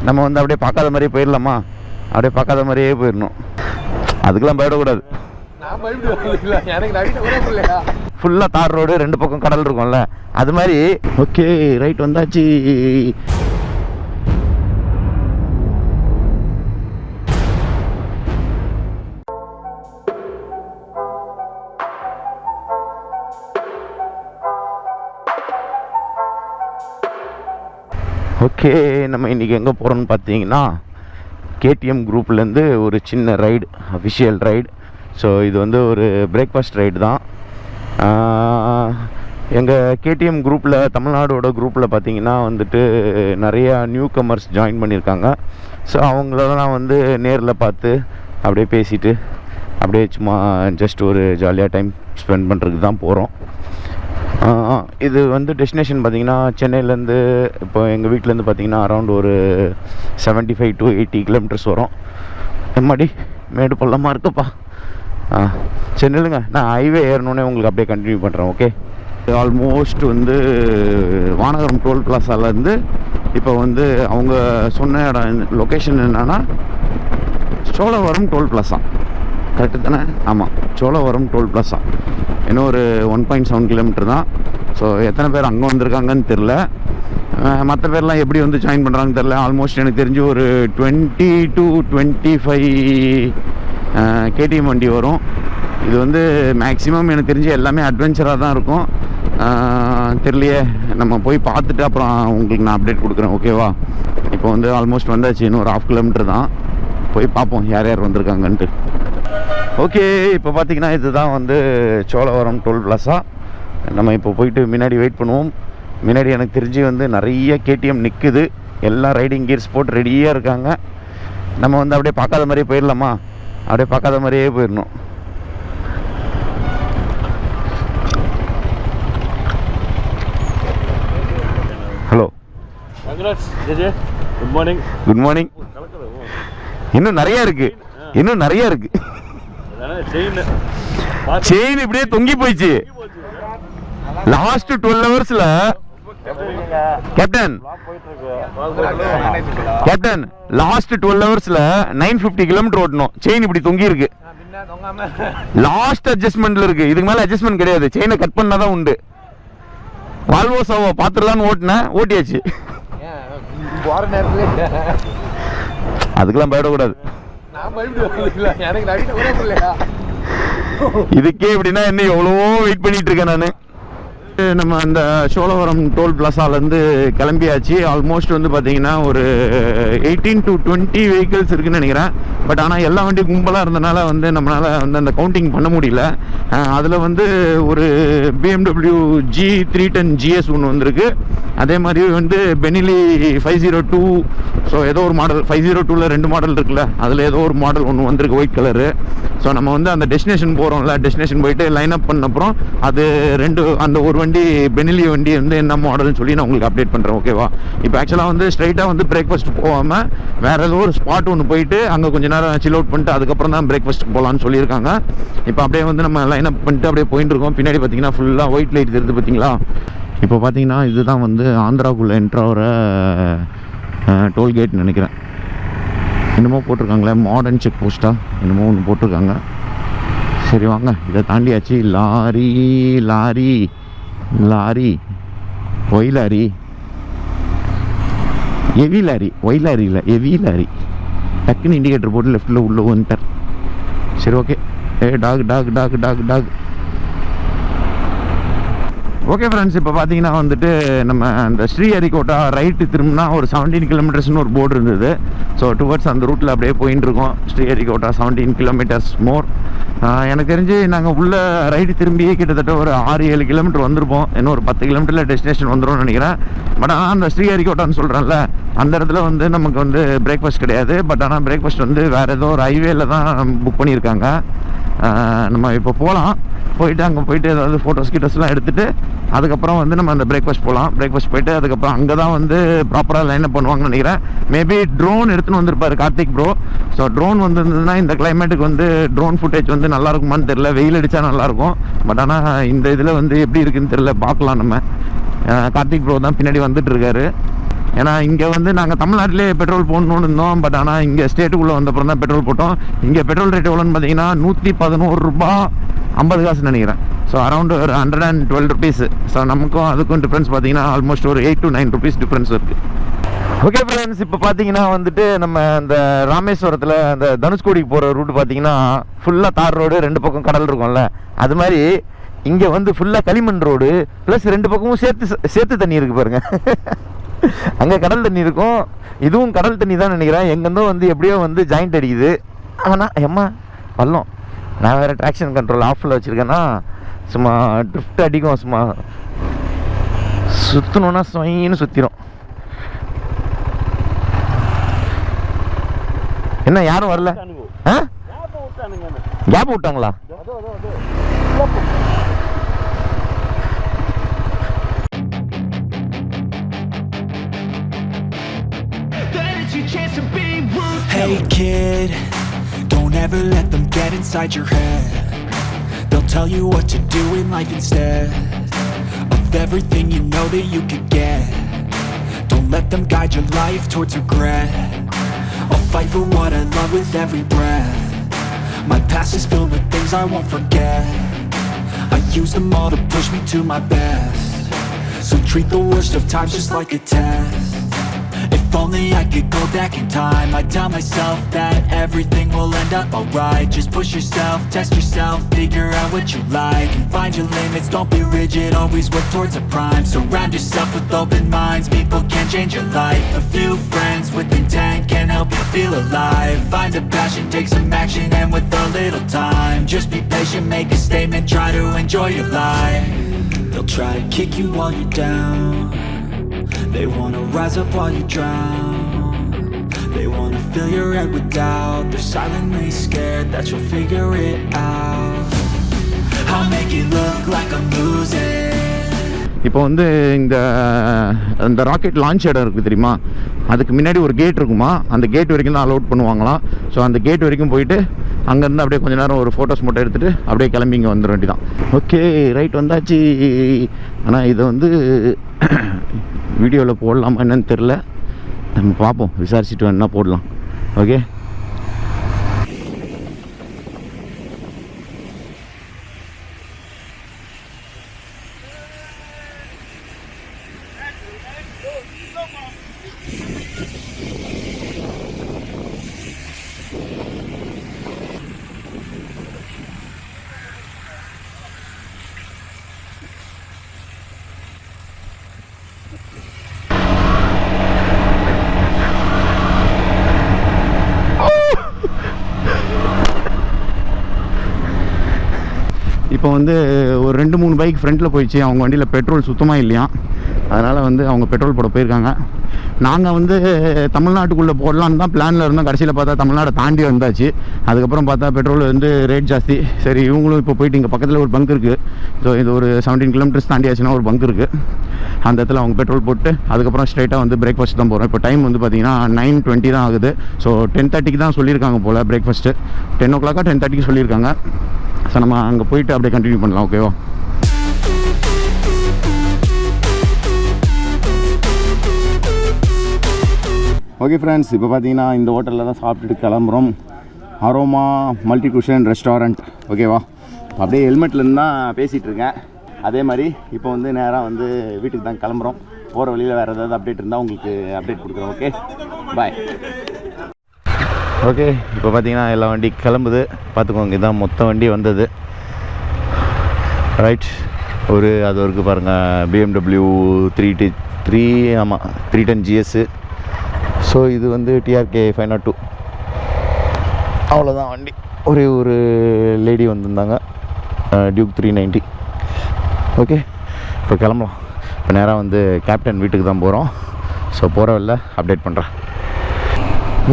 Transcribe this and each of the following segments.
நம்ம வந்து அப்படியே பார்க்காத மாதிரியே போயிடலாமா? அப்படியே பார்க்காத மாதிரியே போயிடணும். அதுக்கெல்லாம் பயப்படக்கூடாது. ஃபுல்லாக தார் ரோடு, 2 பக்கம் கடல் இருக்கும்ல, அது மாதிரி. ஓகே, ரைட் வந்தாச்சு. ஓகே, நம்ம இன்றைக்கி எங்கே போகிறோன்னு பார்த்தீங்கன்னா, KTM குரூப்லேருந்து ஒரு சின்ன ரைடு, அஃபிஷியல் ரைடு. ஸோ இது வந்து ஒரு பிரேக்ஃபாஸ்ட் ரைடு தான். எங்கள் KTM குரூப்பில், தமிழ்நாடோட குரூப்பில் பார்த்தீங்கன்னா வந்துட்டு நிறையா நியூ கமர்ஸ் ஜாயின் பண்ணியிருக்காங்க. ஸோ அவங்களெல்லாம் வந்து நேரில் பார்த்து அப்படியே பேசிவிட்டு அப்படியே சும்மா ஜஸ்ட் ஒரு ஜாலியாக டைம் ஸ்பெண்ட் பண்ணுறதுக்கு தான் போகிறோம். இது வந்து டெஸ்டினேஷன் பார்த்திங்கன்னா, சென்னையிலேருந்து இப்போ எங்கள் வீட்டிலேருந்து பார்த்திங்கன்னா அரௌண்ட் ஒரு 75 to 80 கிலோமீட்டர்ஸ் வரும். எம்மாடி மேடு பள்ளமாக இருக்குப்பா. சரி இல்லைங்க, நான் ஹைவே ஏறணுன்னே உங்களுக்கு அப்படியே கண்டினியூ பண்ணுறேன். ஓகே, ஆல்மோஸ்ட் வந்து வானகரம் டோல் பிளாசாலேருந்து இப்போ வந்து அவங்க சொன்ன இடம் லொக்கேஷன் என்னன்னா சோழவரம் டோல் பிளாசா. கரெக்டு தானே? ஆமாம், சோழவரம் டோல் பிளாசா. இன்னும் ஒரு 1.7 கிலோமீட்டர் தான். ஸோ எத்தனை பேர் அங்கே வந்திருக்காங்கன்னு தெரில, மற்ற பேர்லாம் எப்படி வந்து ஜாயின் பண்ணுறாங்கன்னு தெரில. ஆல்மோஸ்ட் எனக்கு தெரிஞ்சு ஒரு 20 to 25 KTM வண்டி வரும். இது வந்து மேக்ஸிமம் எனக்கு தெரிஞ்சு எல்லாமே அட்வென்ச்சராக தான் இருக்கும். தெரியலையே, நம்ம போய் பார்த்துட்டு அப்புறம் உங்களுக்கு நான் அப்டேட் கொடுக்குறேன். ஓகேவா? இப்போ வந்து ஆல்மோஸ்ட் வந்தாச்சு, இன்னும் ஒரு 1/2 கிலோமீட்டர் தான். போய் பார்ப்போம் யார் யார் வந்திருக்காங்கன்ட்டு. ஓகே, இப்போ பார்த்தீங்கன்னா இதுதான் வந்து சோழவரம் டோல் பிளாசா. நம்ம இப்போ போயிட்டு முன்னாடி வெயிட் பண்ணுவோம். முன்னாடி எனக்கு தெரிஞ்சு வந்து நிறைய KTM நிற்குது. எல்லாம் ரைடிங் கியர்ஸ் போட்டு ரெடியாக இருக்காங்க. நம்ம வந்து அப்படியே பார்க்காத மாதிரியே போயிடலாமா? அப்படியே பார்க்காத மாதிரியே போயிடணும். Hello, good morning. Good morning. இன்னும் நிறையா இருக்குது, இன்னும் நிறையா இருக்குது. செயின் இப்படியே தொங்கி போயிடுச்சு. லாஸ்ட் 12 ஹவர்ஸ்ல கேப்டன் லாஸ்ட் 12 ஹவர்ஸ்ல 950 கிலோமீட்டர் ஓட்டணும். செயின் இப்படி தொங்கி இருக்கு. லாஸ்ட் அட்ஜஸ்ட்மெண்ட்ல இருக்கு. இதுக்கு மேல அட்ஜஸ்ட்மெண்ட் கிடையாது. செயினை கட் பண்ணாதான் உண்டு. வால்வோ சாவோ பாத்துடலான்னு ஓட்டினேன், ஓட்டியாச்சு. அதுக்கெல்லாம் பயப்படக்கூடாது. இதுக்கே எப்படின்னா என்ன எவ்வளவோ வெயிட் பண்ணிட்டு இருக்கேன் நான். நம்ம அந்த சோழவரம் டோல் பிளாசாலேருந்து கிளம்பியாச்சு. ஆல்மோஸ்ட் வந்து பார்த்தீங்கன்னா ஒரு 18 to 20 வெஹிக்கிள்ஸ் இருக்குதுன்னு நினைக்கிறேன். பட் ஆனால் எல்லா வண்டி கும்பலாக இருந்தனால வந்து நம்மளால் வந்து அந்த கவுண்டிங் பண்ண முடியல. அதில் வந்து ஒரு BMW G310 GS ஒன்று வந்திருக்கு. அதே மாதிரி வந்து பெனிலி 502. ஸோ ஏதோ ஒரு மாடல் 502ல் 2 மாடல் இருக்குல்ல, அதில் ஏதோ ஒரு மாடல் ஒன்று வந்திருக்கு, ஒயிட் கலரு. ஸோ நம்ம வந்து அந்த டெஸ்டினேஷன் போகிறோம்ல, டெஸ்டினேஷன் போயிட்டு லைன் அப் பண்ண அப்புறம் அது அந்த ஒரு வண்டி பெனிலி வண்டி வந்து என்ன மாடல்னு சொல்லி நான் உங்களுக்கு அப்டேட் பண்ணுறேன். ஓகேவா? இப்போ ஆக்சுவலாக வந்து ஸ்ட்ரைட்டாக வந்து பிரேக்ஃபாஸ்ட் போகாமல் வேறு ஏதோ ஒரு ஸ்பாட் ஒன்று போயிட்டு அங்கே கொஞ்சம் நேரம் சில் அவுட் பண்ணிட்டு அதுக்கப்புறம் தான் பிரேக்ஃபாஸ்ட்டுக்கு போகலான்னு சொல்லியிருக்காங்க. இப்போ அப்படியே வந்து நம்ம லைன் அப் பண்ணிட்டு அப்படியே போயிட்டு இருக்கோம். பின்னாடி பார்த்தீங்கன்னா ஃபுல்லாக ஒயிட் லைட் தெரியுது பார்த்தீங்களா? இப்போ பார்த்தீங்கன்னா இதுதான் வந்து ஆந்திராவுக்குள்ளே என்ட்ராகிற டோல்கேட்னு நினைக்கிறேன். என்னமோ போட்டிருக்காங்களே, மாடர்ன் செக் போஸ்ட்டா என்னமோ ஒன்று போட்டிருக்காங்க. சரி வாங்க, இதை தாண்டியாச்சு. Lorry lorry lorry why lorry, heavy lorry, why lorry இல்லை ஹெவி லாரி. டக்குன்னு இண்டிகேட்டர் போட்டு லெஃப்ட்டில் உள்ளே வந்துட்டார். சரி ஓகே. டாக் டாக் டாக் டாக் டாக். ஓகே ஃப்ரெண்ட்ஸ், இப்போ பார்த்தீங்கன்னா வந்துட்டு நம்ம அந்த ஸ்ரீஹரிகோட்டா ரைட்டு திரும்பினா ஒரு 17 கிலோமீட்டர்ஸ்னு ஒரு போர்டு இருந்தது. ஸோ டுவர்ட்ஸ் அந்த ரூட்டில் அப்படியே போயின்னு இருக்கோம். ஸ்ரீஹரிகோட்டா 17 கிலோமீட்டர்ஸ் மோர். எனக்கு தெரிஞ்சு நாங்கள் உள்ள ரைடு திரும்பியே கிட்டத்தட்ட ஒரு 6-7 கிலோமீட்டர் வந்திருப்போம். இன்னும் ஒரு 10 கிலோமீட்டரில் டெஸ்டினேஷன் வந்துடும் நினைக்கிறேன். பட் ஆனால் அந்த ஸ்ரீஹரிகோட்டான்னு சொல்கிறேன்ல, அந்த இடத்துல வந்து நமக்கு வந்து பிரேக்ஃபாஸ்ட் கிடையாது. பட் ஆனால் பிரேக்ஃபாஸ்ட் வந்து வேறு ஏதோ ஒரு ஹைவேல தான் புக் பண்ணியிருக்காங்க. நம்ம இப்போ போகலாம். போயிட்டு அங்கே போயிட்டு ஏதாவது ஃபோட்டோஸ் கிட்டஸ்லாம் எடுத்துகிட்டு அதுக்கப்புறம் வந்து நம்ம அந்த பிரேக்ஃபாஸ்ட் போகலாம். பிரேக்ஃபாஸ்ட் போயிட்டு அதுக்கப்புறம் அங்கே தான் வந்து ப்ராப்பராக லைன் அப் பண்ணுவாங்கன்னு நினைக்கிறேன். மேபி ட்ரோன் எடுத்துன்னு வந்திருப்பார் கார்த்திக் ப்ரோ. ஸோ ட்ரோன் வந்துருந்ததுன்னா இந்த கிளைமேட்டுக்கு வந்து ட்ரோன் ஃபுட்டேஜ் வந்து நல்லா இருக்குமான்னு தெரில. வெயில் அடித்தா நல்லாயிருக்கும். பட் ஆனால் இந்த இதில் வந்து எப்படி இருக்குன்னு தெரில, பார்க்கலாம். நம்ம கார்த்திக் ப்ரோ தான் பின்னாடி வந்துட்டு இருக்காரு. ஏன்னா இங்கே வந்து நாங்கள் தமிழ்நாட்டிலே பெட்ரோல் போடணுன்னு இருந்தோம். பட் ஆனால் இங்கே ஸ்டேட்டுக்குள்ளே வந்தப்புறம் தான் பெட்ரோல் போட்டோம். இங்கே பெட்ரோல் ரேட் எவ்வளோன்னு பார்த்தீங்கன்னா 111 ரூபா 50 காசு நினைக்கிறேன். ஸோ அரௌண்ட் ஒரு 112 ருபீஸ். ஸோ நமக்கும் அதுக்கும் டிஃப்ரென்ஸ் பார்த்தீங்கன்னா ஆல்மோஸ்ட் ஒரு 8 to 9 ருபீஸ் டிஃப்ரென்ஸ் இருக்குது. ஓகே ஃப்ரெண்ட்ஸ், இப்போ பார்த்தீங்கன்னா வந்துட்டு நம்ம இந்த ராமேஸ்வரத்தில் அந்த தனுஷ்கோடிக்கு போகிற ரூட் பார்த்தீங்கன்னா ஃபுல்லாக தார் ரோடு, 2 பக்கம் கடல் இருக்கும்ல, அது மாதிரி இங்கே வந்து ஃபுல்லாக களிமண் ரோடு ப்ளஸ் 2 பக்கமும் சேர்த்து தண்ணி இருக்குது பாருங்க. அங்கே கடல் தண்ணி இருக்கும், இதுவும் கடல் தண்ணி தான் நினைக்கிறேன். எங்கேருந்தோ வந்து எப்படியோ வந்து ஜாயிண்ட் அடிக்குது. ஆனால் எம்மா பள்ளம், நான் வேறு ட்ராக்ஷன் கண்ட்ரோல் ஆஃபில் வச்சுருக்கேன்னா சும்மா ட்ரிஃப்ட் அடிக்கும். சும்மா சுற்றணுன்னா ஸ்வைன்னு சுற்றிடும். என்ன யாரும் வரல? கேப் விட்டாங்களா? Hey kid, don't ever let them get inside your head. They'll tell you what to do in life instead of everything you know that you could get. Don't let them guide your life towards regret. I'll fight for what I love with every breath. My past is filled with things I won't forget. I use them all to push me to my best. So treat the worst of times just like a test. If only I could go back in time, I'd tell myself that everything will end up alright. Just push yourself, test yourself, figure out what you like, and find your limits, don't be rigid, always work towards a prime. Surround yourself with open minds, people can change your life. A few friends with intent can help you feel alive. Find a passion, take some action, and with a little time, just be patient, make a statement, try to enjoy your life. They'll try to kick you while you're down. They wanna rise up while you drown. They wanna fill your head with doubt. They're silently scared that you'll figure it out. I'll make it look like I'm losing. இப்போ வந்து இந்த rocket launch இடம் இருக்குது தெரியுமா, அதுக்கு முன்னாடி ஒரு gate இருக்குமா, அந்த கேட் வரைக்கும் தான் அலோட் பண்ணுவாங்களாம். ஸோ அந்த கேட் வரைக்கும் போயிட்டு அங்கேருந்து அப்படியே கொஞ்சம் நேரம் ஒரு ஃபோட்டோஸ் மட்டும் எடுத்துகிட்டு அப்படியே கிளம்பி இங்கே வந்துட வேண்டியதான். ஓகே ரைட், வந்தாச்சு. ஆனால் இதை வந்து வீடியோவில் போடலாமா என்னன்னு தெரில, நம்ம பார்ப்போம், விசாரிச்சுட்டு வேணா போடலாம். ஓகே இப்போ வந்து ஒரு 2-3 பைக் ஃப்ரண்ட்டில் போயிடுச்சு. அவங்க வண்டியில் பெட்ரோல் சுத்தமாக இல்லையா, அதனால் வந்து அவங்க பெட்ரோல் போட போயிருக்காங்க. நாங்கள் வந்து தமிழ்நாட்டுக்குள்ளே போடலான்னு தான் பிளானில் இருந்தோம். கடைசியில் பார்த்தா தமிழ்நாடை தாண்டி வந்தாச்சு. அதுக்கப்புறம் பார்த்தா பெட்ரோல் வந்து ரேட் ஜாஸ்தி. சரி இவங்களும் இப்போ போயிட்டு இங்கே பக்கத்தில் ஒரு பங்க் இருக்குது. ஸோ இது ஒரு 17 கிலோமீட்டர்ஸ் தாண்டி ஆச்சுன்னா ஒரு பங்க் இருக்குது. அந்த இடத்துல அவங்க பெட்ரோல் போட்டு அதுக்கப்புறம் ஸ்ட்ரைட்டாக வந்து பிரேக்ஃபாஸ்ட் தான் போகிறோம். இப்போ டைம் வந்து பார்த்திங்கன்னா 9:20 தான் ஆகுது. ஸோ 10:30க்கு தான் சொல்லியிருக்காங்க போல் பிரேக்ஃபாஸ்ட்டு. 10 o'clock 10:30க்கு சொல்லியிருக்காங்க. ஸோ நம்ம அங்கே போயிட்டு அப்படியே கண்டினியூ பண்ணலாம். ஓகேவா? ஓகே ஃப்ரெண்ட்ஸ், இப்போ பார்த்தீங்கன்னா இந்த ஹோட்டலில் தான் சாப்பிட்டுட்டு கிளம்புறோம். Aroma multi cushion restaurant. ஓகேவா? அப்படியே ஹெல்மெட்லேருந்து தான் பேசிகிட்டு இருக்கேன். அதே மாதிரி இப்போ வந்து நேராக வந்து வீட்டுக்கு தான் கிளம்புறோம். போகிற வழியில் வேறு ஏதாவது அப்டேட் இருந்தால் உங்களுக்கு அப்டேட் கொடுக்குறோம். Okay bye. ஓகே இப்போ பார்த்தீங்கன்னா எல்லா வண்டி கிளம்புது. பார்த்துக்கோங்க, இதுதான் மொத்த வண்டி வந்தது. ரைட், அது இருக்குது பாருங்கள், BMW 3 ஆமாம் 310 GS. ஸோ இது வந்து TRK 502. அவ்வளோதான் வண்டி. ஒரு லேடி வந்திருந்தாங்க, டியூக் 390. ஓகே இப்போ கிளம்பலாம். இப்போ நேராக வந்து கேப்டன் வீட்டுக்கு தான் போகிறோம். ஸோ போகிற வழியில் அப்டேட் பண்ணுறேன்.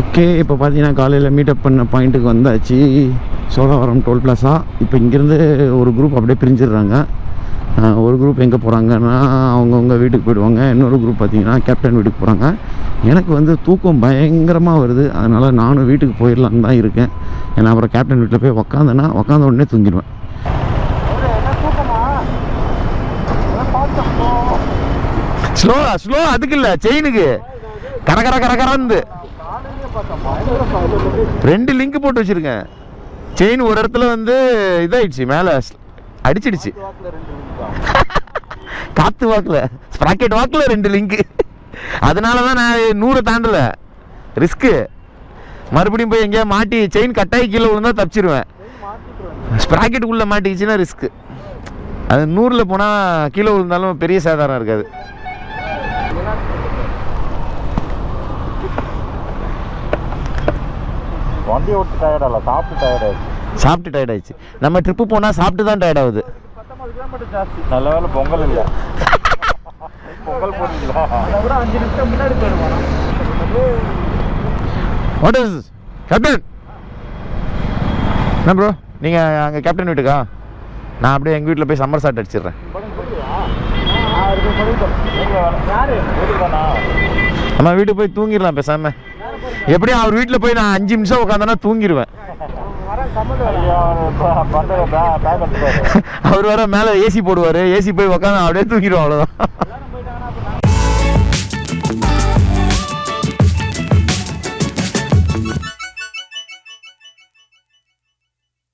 ஓகே இப்போ பார்த்தீங்கன்னா காலையில் மீட்டப் பண்ண பாயிண்ட்டுக்கு வந்தாச்சு, சோழவரம் டோல் பிளாஸா. இப்போ இங்கேருந்து ஒரு குரூப் அப்படியே பிரிஞ்சிடுறாங்க. ஒரு குரூப் எங்கே போகிறாங்கன்னா அவங்கவுங்க வீட்டுக்கு போயிடுவாங்க. இன்னொரு குரூப் பார்த்திங்கன்னா கேப்டன் வீட்டுக்கு போகிறாங்க. எனக்கு வந்து தூக்கம் பயங்கரமாக வருது, அதனால் நானும் வீட்டுக்கு போயிடலான்னு தான் இருக்கேன். ஏன்னா அப்புறம் கேப்டன் வீட்டில் போய் உக்காந்த உடனே தூங்கிடுவேன். ஸ்லோ அதுக்கு இல்லை, செயினுக்கு கரகரந்து 2 லிங்க் போட்டு வச்சிருக்கேன். செயின் ஒரு இடத்துல வந்து இதாயிடுச்சு, மேலே அடிச்சிடுச்சு. காத்து வாக்கில் ஸ்ப்ராக்கெட் வாக்கில் 2 லிங்க். அதனால தான் நான் 100 தாண்டலை. ரிஸ்க்கு. மறுபடியும் போய் எங்கேயா மாட்டி செயின் கட்டாயி கீழே விழுந்தா தப்பிச்சிருவேன். ஸ்ப்ராக்கெட்டுக்குள்ளே மாட்டிக்கிச்சுன்னா ரிஸ்க்கு. அது 100ல் போனால் கீழே விழுந்தாலும் பெரிய சேதாரம் இருக்காது. வண்டி ஓட்டு டயர்டாக சாப்பிட்டு டயர்ட் ஆயிடுச்சு. நம்ம ட்ரிப்பு போனால் சாப்பிட்டு தான் டயர்ட் ஆகுது. 19 கிலோமீட்டர் ஜாஸ்தி. நல்ல வேலை பொங்கல் இல்லை. பொங்கல் போடுறீங்களா? 5 நிமிஷம் முன்னாடி போயிடுவாங்க. What is captain? என்ன ப்ரோ, நீங்கள் அங்கே கேப்டன் வீட்டுக்கா? நான் அப்படியே எங்கள் வீட்டில் போய் சம்மர் சாட் அடிச்சிடுறேன். நம்ம வீட்டுக்கு போய் தூங்கிடலாம் பேசாமல். எப்படியும் அவர் வீட்டில் போய் நான் 5 நிமிஷம் உட்காந்தேன்னா தூங்கிடுவேன். அவர் வர மேலே ஏசி போடுவார். ஏசி போய் உட்காந்து அப்படியே தூங்கிடுவோம், அவ்வளோதான்.